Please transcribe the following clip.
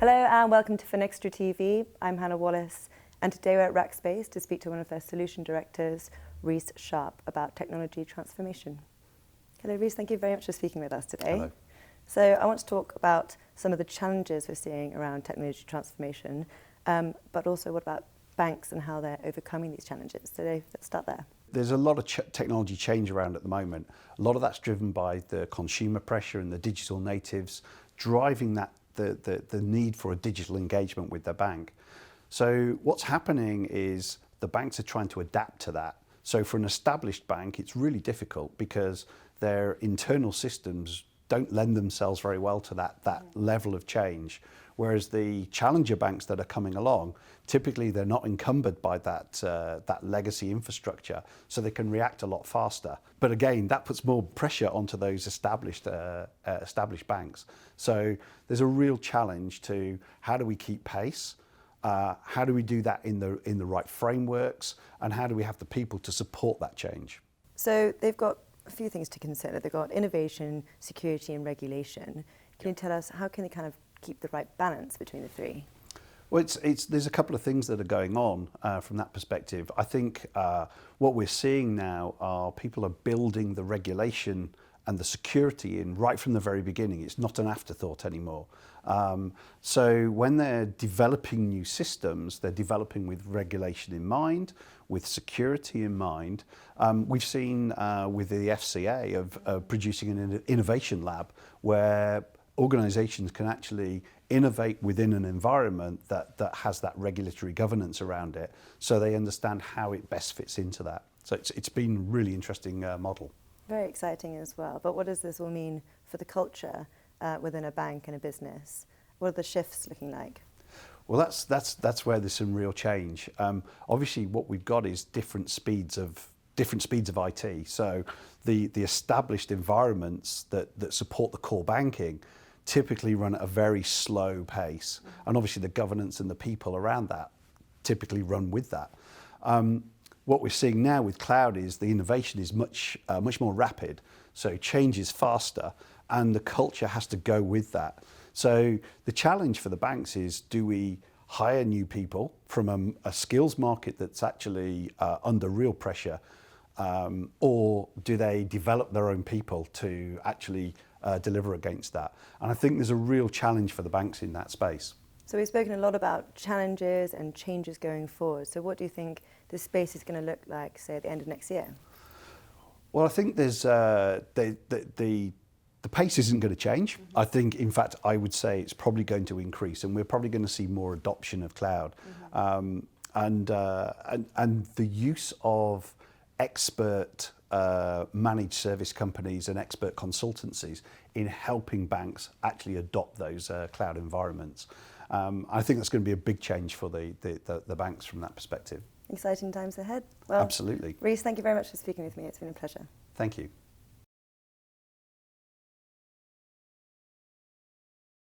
Hello and welcome to FinextraTV. I'm Hannah Wallace, and today we're at Rackspace to speak to one of their solution directors, Rhys Sharp, about technology transformation. Hello Rhys, thank you very much for speaking with us today. Hello. So I want to talk about some of the challenges we're seeing around technology transformation, but also what about banks and how they're overcoming these challenges. So let's start there. There's a lot of technology change around at the moment. A lot of that's driven by the consumer pressure and the digital natives driving that the need for a digital engagement with their bank. So what's happening is the banks are trying to adapt to that. So for an established bank, it's really difficult because their internal systems don't lend themselves very well to that level of change. Whereas the challenger banks that are coming along, typically they're not encumbered by that legacy infrastructure, so they can react a lot faster. But again, that puts more pressure onto those established banks. So there's a real challenge to how do we keep pace, how do we do that in the right frameworks, and how do we have the people to support that change? So they've got a few things to consider. They've got innovation, security, and regulation. Can you tell us how can they kind of keep the right balance between the three? Well, there's a couple of things that are going on from that perspective. I think what we're seeing now are people are building the regulation and the security in right from the very beginning. It's not an afterthought anymore. So when they're developing new systems, they're developing with regulation in mind, with security in mind. We've seen with the FCA of producing an innovation lab where organisations can actually innovate within an environment that has that regulatory governance around it, so they understand how it best fits into that. So it's been a really interesting model. Very exciting as well. But what does this all mean for the culture within a bank and a business? What are the shifts looking like? Well, that's where there's some real change. Obviously, what we've got is different speeds of IT. So the established environments that support the core banking typically run at a very slow pace, and obviously the governance and the people around that typically run with that. What we're seeing now with cloud is the innovation is much more rapid, so change is faster, and the culture has to go with that. So the challenge for the banks is, do we hire new people from a skills market that's actually under real pressure, or do they develop their own people to actually deliver against that? And I think there's a real challenge for the banks in that space. So we've spoken a lot about challenges and changes going forward. So what do you think this space is going to look like, say, at the end of next year? Well, I think there's the pace isn't going to change. I think, in fact, I would say it's probably going to increase, and we're probably going to see more adoption of cloud, and the use of expert managed service companies and expert consultancies in helping banks actually adopt those cloud environments. I think that's going to be a big change for the banks from that perspective. Exciting times ahead. Well, absolutely. Rhys, thank you very much for speaking with me. It's been a pleasure. Thank you.